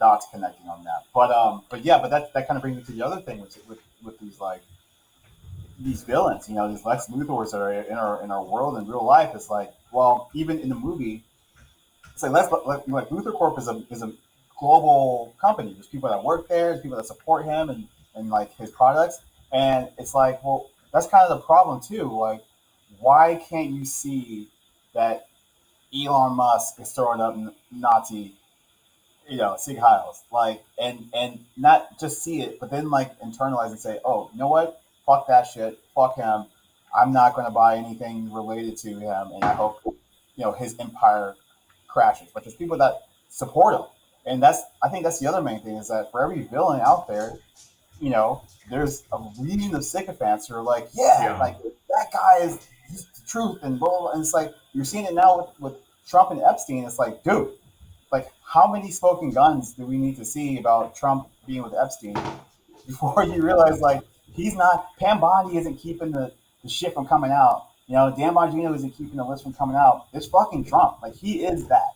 dots connecting on that. But yeah, but that kind of brings me to the other thing with these like these villains, these Lex Luthors that are in our world in real life. It's like, well, even in the movie, it's like like Luthor Corp is a global company. There's people that work there, there's people that support him and like his products, and it's like, well, that's kind of the problem too. Like, why can't you see that Elon Musk is throwing up Nazi, Sig Heils, like, and not just see it, but then like internalize and say, oh, you know what? Fuck that shit. Fuck him. I'm not going to buy anything related to him, and I hope his empire crashes. But there's people that support him, and I think that's the other main thing is that for every villain out there, you know, there's a legion of sycophants who are like, yeah, Yeah. like that guy is he's the truth, and blah, blah, blah. And it's like you're seeing it now with Trump and Epstein. It's like, dude, like how many smoking guns do we need to see about Trump being with Epstein before you realize like he's not Pam Bondi isn't keeping the shit from coming out. Dan Bongino isn't keeping the list from coming out. It's fucking Trump. Like he is that.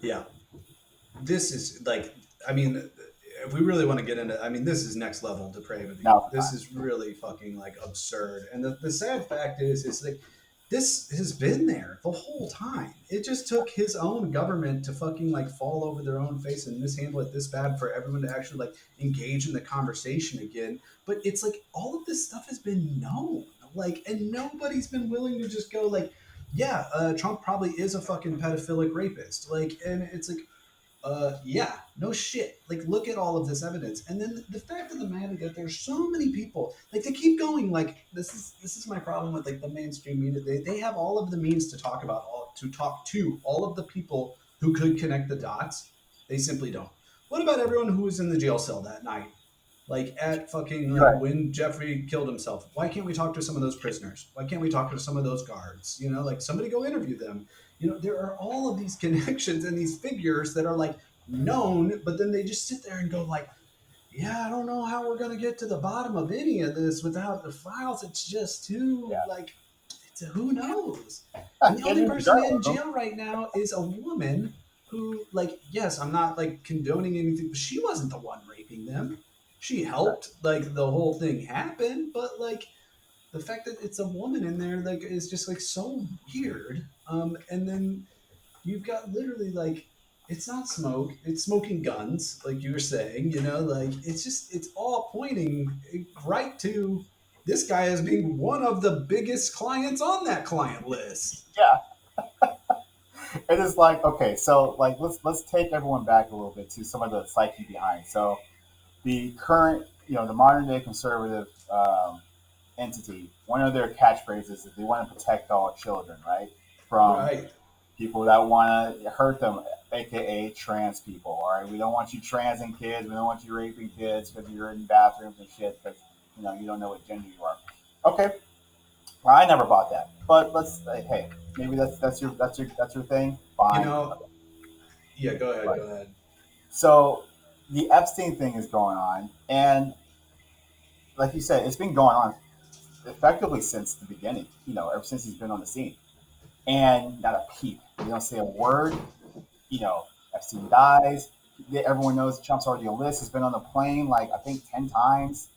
Yeah. This is like, I mean, if we really want to get into, I mean, this is next level depravity. Now, This is really fucking like absurd. And the sad fact is like, this has been there the whole time. It just took his own government to fucking like fall over their own face and mishandle it this bad for everyone to actually like engage in the conversation again. But it's like all of this stuff has been known, like, and nobody's been willing to just go like, yeah, Trump probably is a fucking pedophilic rapist. Like, and it's like, yeah, no shit. Like, look at all of this evidence, and then the fact of the matter that there's so many people, like, they keep going. Like, this is my problem with like the mainstream media. They have all of the means to talk about to talk to all of the people who could connect the dots. They simply don't. What about everyone who was in the jail cell that night? Like at fucking like right. when Jeffrey killed himself. Why can't we talk to some of those prisoners? Why can't we talk to some of those guards? Like somebody go interview them. There are all of these connections and these figures that are like known, but then they just sit there and go like, yeah, I don't know how we're gonna get to the bottom of any of this without the files. It's just too Yeah. like, who knows? And the Get only into person in journalism. jail right now is a woman who, like, yes, I'm not like condoning anything, but she wasn't the one raping them. She Right. helped like the whole thing happen, but like the fact that it's a woman in there like is just like so weird. And then you've got literally like it's not smoke, it's smoking guns, like you were saying, like it's all pointing right to this guy as being one of the biggest clients on that client list. Yeah. It is like okay, so like let's take everyone back a little bit to some of the psyche behind. So the current, the modern day conservative entity, one of their catchphrases is they want to protect all children, right? From Right. people that want to hurt them, aka trans people. All right, we don't want you transing kids. We don't want you raping kids because you're in bathrooms and shit because you don't know what gender you are. Okay, well, I never bought that, but let's say, hey, maybe that's your thing. You Fine. know, yeah, go ahead, Right. go ahead. So the Epstein thing is going on, and like you said, it's been going on effectively since the beginning. Ever since he's been on the scene, and not a peep. They don't say a word. Epstein dies. Everyone knows Trump's already on the list. He's been on the plane like I think 10 times.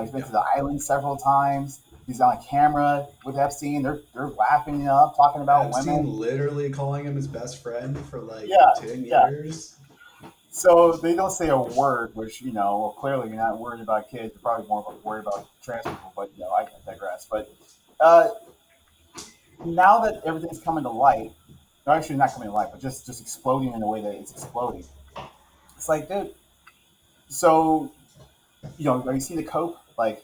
He's been Yeah. to the island several times. He's on camera with Epstein. They're laughing it up, talking about Epstein women. literally calling him his best friend for like Yeah, 10 yeah. years. So they don't say a word, which well, clearly you're not worried about kids. You're probably more worried about trans people. But I digress. But uh, now that everything's coming to light, no, actually not coming to light, but just exploding in the way that it's exploding. It's like, dude. So are you see the cope like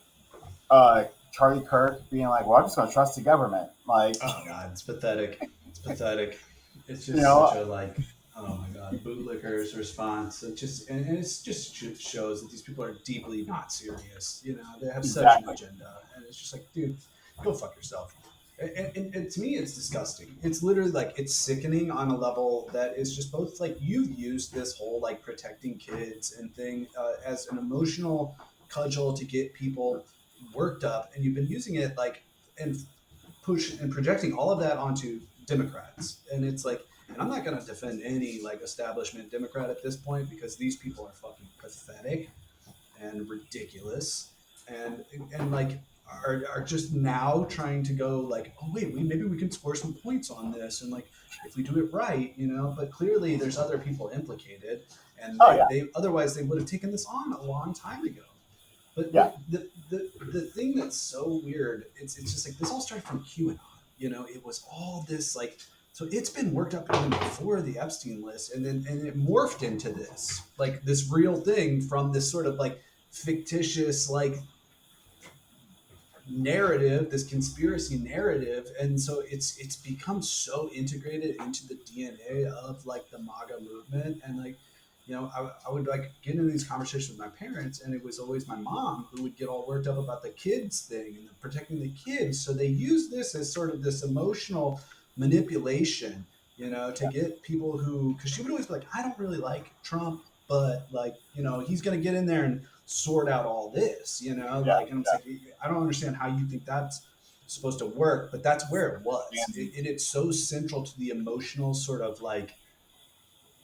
Charlie Kirk being like, "Well, I'm just going to trust the government." Like, Oh god, it's pathetic. It's pathetic. It's you just such know, a like, oh my god, bootlicker's response. It just and it's just shows that these people are deeply not serious. They have such an exactly. agenda, and it's just like, dude, go fuck yourself. And to me, it's disgusting. It's literally like it's sickening on a level that is just both like you've used this whole like protecting kids and thing as an emotional cudgel to get people worked up, and you've been using it like and push and projecting all of that onto Democrats. And it's like And I'm not going to defend any like establishment Democrat at this point because these people are fucking pathetic and ridiculous, and and like are just now trying to go like, oh wait, maybe we can score some points on this, and like if we do it right, you know. But clearly, there's other people implicated, and Oh yeah, they otherwise they would have taken this on a long time ago. But yeah. the thing that's so weird, it's just like this all started from QAnon. You know, it was all this like, so it's been worked up even before the Epstein list, and then and it morphed into this like this real thing from this sort of like fictitious like narrative, this conspiracy narrative. And so it's become so integrated into the DNA of like the MAGA movement. And like, you know, I would like get into these conversations with my parents, and it was always my mom who would get all worked up about the kids thing and protecting the kids. So they use this as sort of this emotional manipulation, you know, to get people who, because she would always be like, I don't really like Trump, but like, you know, he's going to get in there and sort out all this, you know, Yeah, like, and it's like, I don't understand how you think that's supposed to work, but that's where it was. yeah. It's so central to the emotional sort of like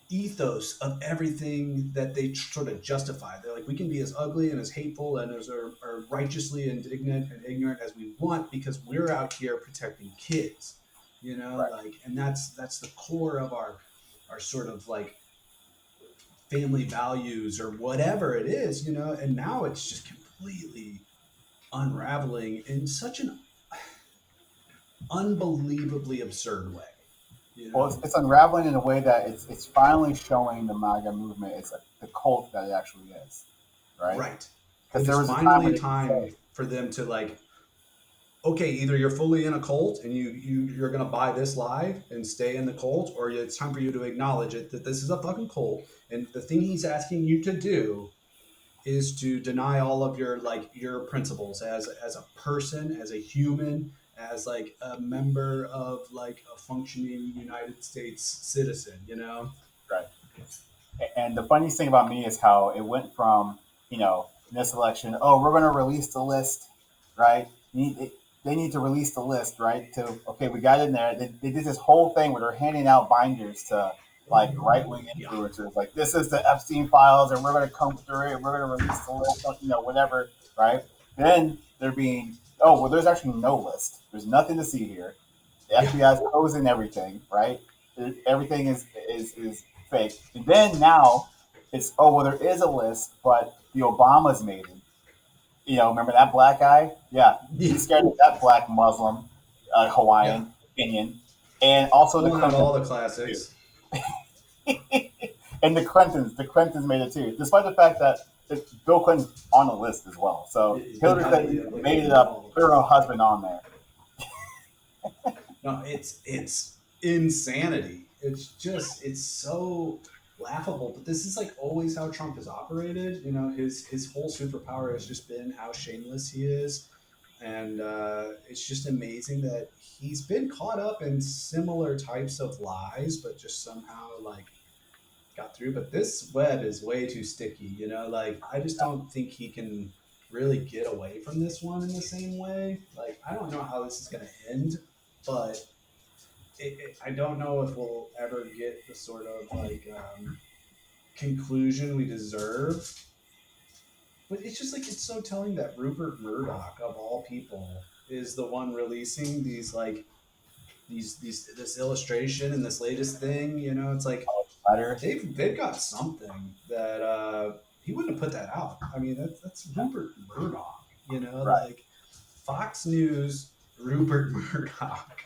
ethos of everything that they sort of justify. They're like, we can be as ugly and as hateful and as or righteously indignant and ignorant as we want because we're out here protecting kids, you know, Right. like, and that's the core of our sort of like family values or whatever it is, you know. And now it's just completely unraveling in such an unbelievably absurd way, you Well, know. it's unraveling in a way that it's finally showing the MAGA movement it's like the cult that it actually is, right? Right. Because It there is was a time when finally they could say, time for them to like, okay, either you're fully in a cult and you're gonna buy this lie and stay in the cult, or it's time for you to acknowledge it that this is a fucking cult, and the thing he's asking you to do is to deny all of your like your principles as a person, as a human, as like a member of like a functioning United States citizen, you know. right. And the funniest thing about me is how it went from, in this election, oh, we're going to release the list, right? They need to release the list, right? To, okay, we got in there. They did this whole thing where they're handing out binders to like right wing Yeah. influencers, like this is the Epstein files, and we're going to comb through it, and we're going to release the list, whatever, right? Then they're being, oh, well, there's actually no list. There's nothing to see here. The Yeah. FBI is closing everything, right? Everything is fake. And then now it's, oh well, there is a list, but the Obamas made it. Remember that black guy? Yeah, Yeah. he's scared of that black Muslim, Yeah. Hawaiian, Indian, and also the Pulling out Clintons all the too. classics. And the Clintons made it too, despite the fact that Bill Clinton's on the list as well. So He's been Hillary heavily Clinton made implicated it in up, all of put her this. own husband on there. No, it's insanity. It's so laughable. But this is like always how Trump has operated. You know, his whole superpower has just been how shameless he is, and it's just amazing that he's been caught up in similar types of lies, but just somehow like got through. But this web is way too sticky. You know, like I just don't think he can really get away from this one in the same way. Like I don't know how this is going to end, but I don't know if we'll ever get the sort of like conclusion we deserve. But it's just like it's so telling that Rupert Murdoch, of all people, is the one releasing these like these this illustration and this latest thing. You know, it's like Letter. they've got something that he wouldn't have put that out. I mean, that's Rupert Murdoch. You know, Right. like Fox News, Rupert Murdoch.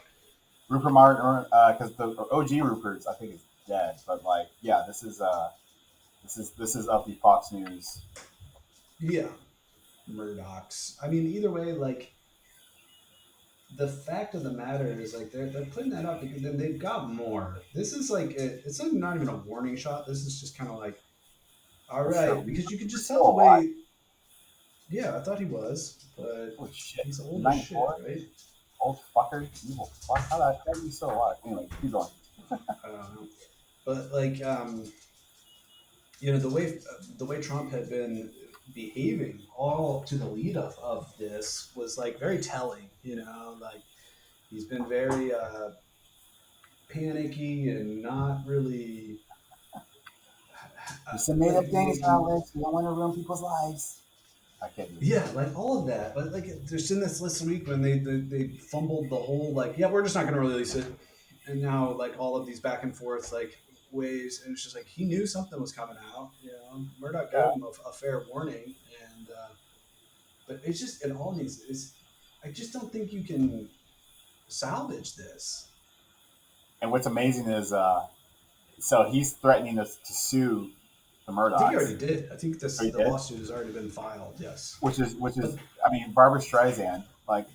Rupert Martin, because the OG Rupert's I think is dead, but like, yeah, this is of the Fox News. Yeah, Murdochs. I mean, either way, like the fact of the matter is, like they're putting that up because then they've got more. This is like it's like not even a warning shot. This is just kind of like, all For sure. right, because you can just tell Still the alive. way. Yeah, I thought he was, but Holy shit. he's old as shit, 94? right? Old fucker. Evil fuck. How you still alive? Anyway, keep going. I don't know, but like you know the way Trump had been behaving all to the lead up of this was like very telling. You know, like he's been very panicky and not really There's some made like up things, making. Alex. We don't want to ruin people's lives. I can't do Yeah, like all of that. But like, there's in this last week when they fumbled the whole like, yeah, we're just not going to release it, and now like all of these back and forth like ways, and it's just like he knew something was coming out. You know, Murdoch gave that. him a fair warning, and but it's just it all needs. I just don't think you can salvage this. And what's amazing is, so he's threatening to sue the I think he Murdochs. already did. I think Or this he the did, lawsuit has already been filed. Yes, which is, but I mean, Barbara Streisand, like,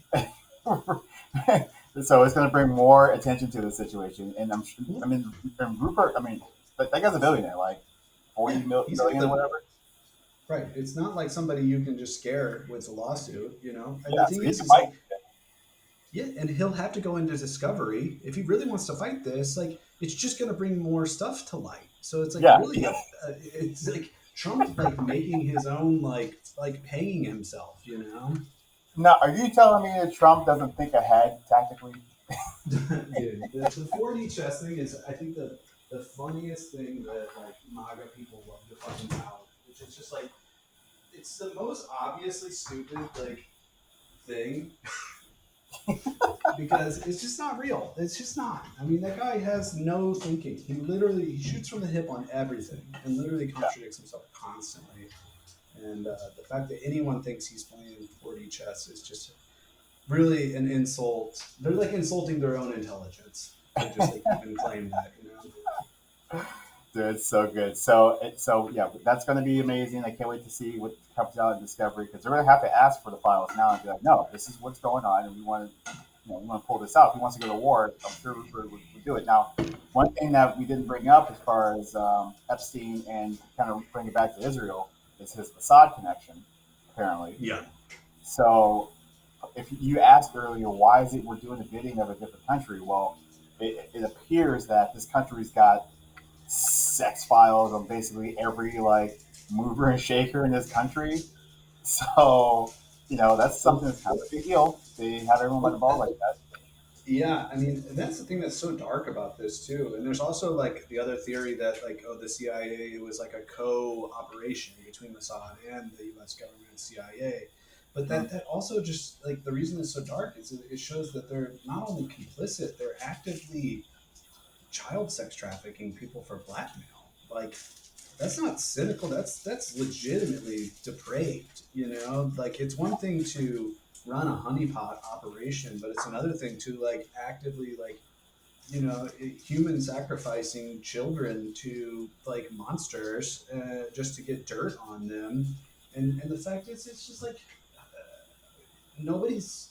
so it's going to bring more attention to the situation. And I mean, and Rupert, I mean, that guy's a billionaire, like yeah, 40 he's got billion or the whatever. right. It's not like somebody you can just scare with a lawsuit, you know. And the Yeah, so thing he can is fight. like, yeah, and he'll have to go into discovery if he really wants to fight this. Like, it's just going to bring more stuff to light. So it's like Yeah. really it's like Trump like making his own like hanging himself, you know. Now, are you telling me that Trump doesn't think ahead tactically? Dude, the 4D chess thing is, I think, the funniest thing that like MAGA people love to fucking tout, which is just like it's the most obviously stupid like thing because it's just not real. It's just not. I mean, that guy has no thinking. He shoots from the hip on everything and literally Yeah. contradicts himself constantly. And the fact that anyone thinks he's playing 4D chess is just really an insult. They're like insulting their own intelligence to just like even claim that, you know. Dude, it's so good. So yeah, that's going to be amazing. I can't wait to see what comes out in Discovery because they're going to have to ask for the files now and be like, no, this is what's going on, and we want to, we want to pull this out. If he wants to go to war, I'm sure Rupert would do it. Now, one thing that we didn't bring up as far as Epstein and kind of bring it back to Israel is his Mossad connection, apparently. Yeah. So, if you asked earlier, why is it we're doing the bidding of a different country? Well, it appears that this country's got sex files on basically every like mover and shaker in this country. So, that's something Well, that's kind of a big deal. They have everyone by the well, ball like that. yeah. I mean, that's the thing that's so dark about this too. And there's also like the other theory that like, oh, the CIA was like a co-operation between Mossad and the U.S. government, CIA. But Mm, that also just like the reason it's so dark is it shows that they're not only complicit, they're actively child sex trafficking people for blackmail. Like that's not cynical. That's legitimately depraved. You know, like it's one thing to run a honeypot operation, but it's another thing to like actively like human sacrificing children to like monsters just to get dirt on them. And the fact is, it's just like nobody's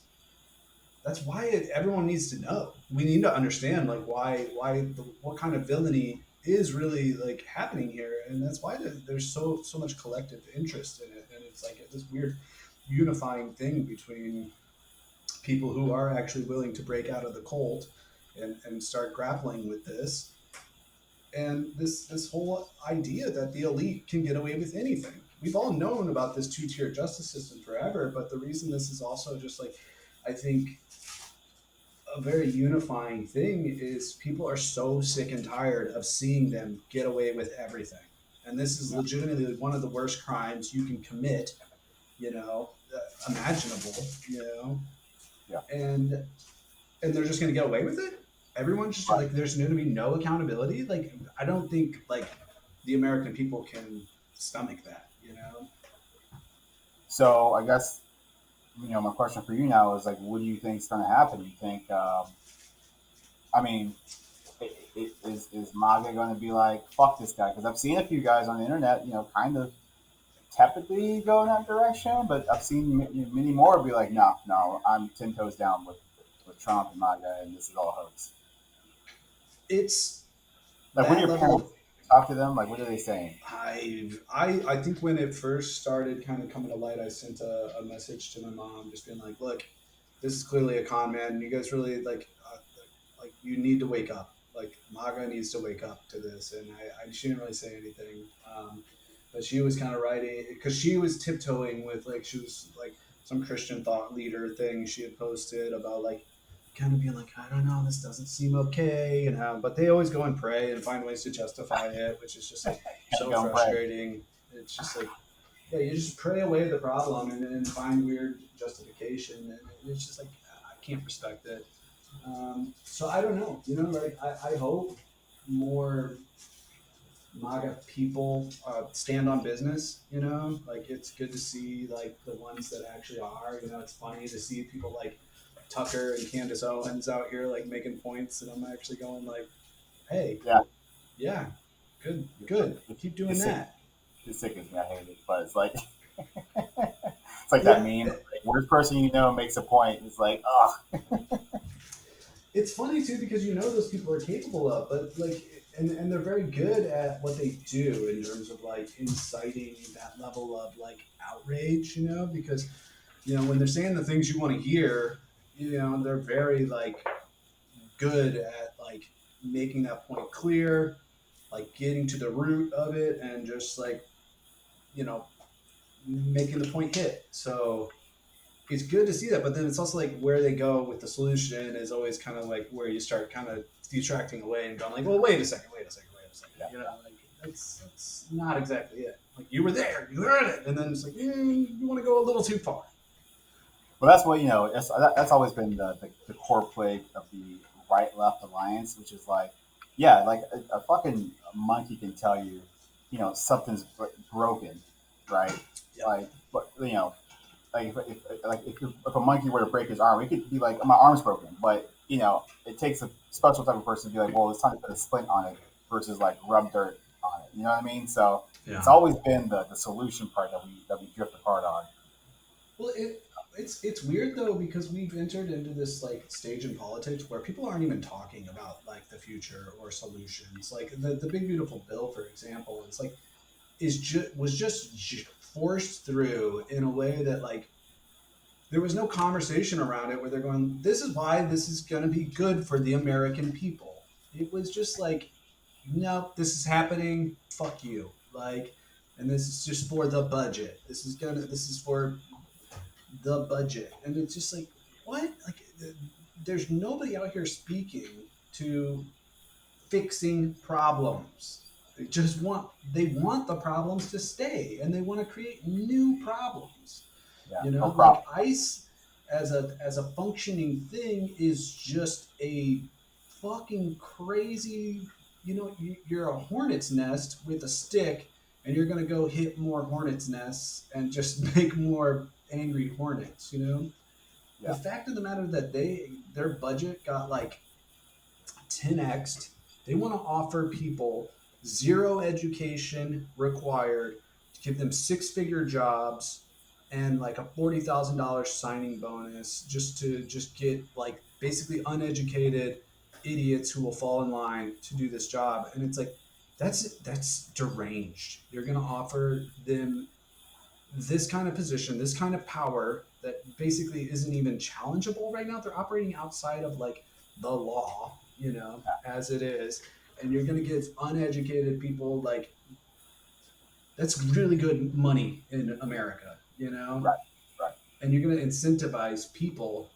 that's why everyone needs to know. We need to understand like what kind of villainy is really like happening here, and that's why there's so much collective interest in it, and it's like this weird unifying thing between people who are actually willing to break out of the cult and start grappling with this, and this whole idea that the elite can get away with anything. We've all known about this two-tier justice system forever, but the reason this is also just like I think a very unifying thing is people are so sick and tired of seeing them get away with everything. And this is yeah, legitimately one of the worst crimes you can commit, imaginable, yeah, and they're just going to get away with it. Everyone's just right. like, there's going to be no accountability. Like, I don't think like the American people can stomach that, you know? So I guess my question for you now is like, what do you think is going to happen? You think, I mean, is MAGA going to be like, fuck this guy? Because I've seen a few guys on the internet, kind of tepidly go in that direction, but I've seen many more be like, no, no, I'm 10 toes down with Trump and MAGA, and this is all hoax. It's Like, what do that your level parents of talk to them? Like, what are they saying? I think when it first started kind of coming to light, I sent a message to my mom, just being like, "Look, this is clearly a con man. You guys really like you need to wake up. Like MAGA needs to wake up to this." And she didn't really say anything, but she was kind of writing because she was tiptoeing with like she was like some Christian thought leader thing she had posted about like kind of being like, I don't know, this doesn't seem okay, but they always go and pray and find ways to justify it, which is just like Gotta so go and pray. frustrating. It's just like, yeah, you just pray away the problem and then find weird justification, and it's just like I can't respect it. So I don't know, like I hope more MAGA people stand on business. Like it's good to see like the ones that actually are. It's funny to see people like Tucker and Candace Owens out here like making points, and I'm actually going like, hey, Yeah, yeah, good, it's, good, it's, keep doing it's sick. that. It's sick as me. I hate it, but it's like it's like that Yeah, meme. Like, worst person you know makes a point. It's like, oh, it's funny too because those people are capable of, but like, and they're very good at what they do in terms of like inciting that level of like outrage. Because when they're saying the things you want to hear, they're very like good at like making that point clear, like getting to the root of it, and just like you know making the point hit. So it's good to see that, but then it's also like where they go with the solution is always kind of like where you start kind of detracting away and going like, well, wait a second, wait a second, wait a second. yeah. Like that's not exactly it. Like you were there, you heard it, and then it's like you want to go a little too far. Well, that's what that's always been the core plague of the right left alliance, which is like, yeah, like a fucking monkey can tell you, something's broken, right? Yep. Like, but if a monkey were to break his arm, it could be like my arm's broken, but it takes a special type of person to be like, well, it's time to put a splint on it versus like rub dirt on it. You know what I mean? So it's Yeah. always been the solution part that we drift apart on. Well, it's weird though because we've entered into this like stage in politics where people aren't even talking about like the future or solutions. Like the big beautiful bill, for example, is like was just forced through in a way that like there was no conversation around it where they're going, this is why this is going to be good for the American people. It was just like, no, this is happening. Fuck you. Like, and this is just for the budget. This is for the budget. And it's just like, what? Like, there's nobody out here speaking to fixing problems. They want the problems to stay, and they want to create new problems. Yeah, no Like problem. ICE as a functioning thing is just a fucking crazy. You're a hornet's nest with a stick, and you're gonna go hit more hornet's nests and just make more angry hornets. The Yeah, fact of the matter that their budget got like 10x. They want to offer people zero education required to give them six-figure jobs and like a $40,000 signing bonus just get like basically uneducated idiots who will fall in line to do this job. And it's like that's deranged. You're going to offer them this kind of position, this kind of power that basically isn't even challengeable right now. They're operating outside of like the law, as it is. And you're going to give uneducated people like that's really good money in America, right, right. and you're going to incentivize people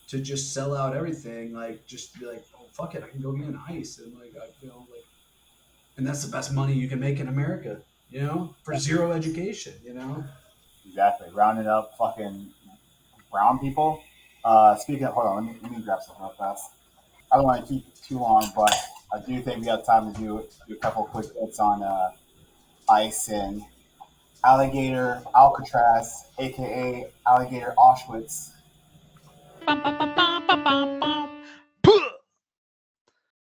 to just sell out everything, like just be like, oh fuck it, I can go be an ICE, and like like, and that's the best money you can make in America, for zero education. Exactly. Rounding up fucking brown people. Speaking of, hold on, let me grab something real fast. I don't want to keep too long, but I do think we have time to do a couple quick hits on ICE and Alligator Alcatraz, aka Alligator Auschwitz.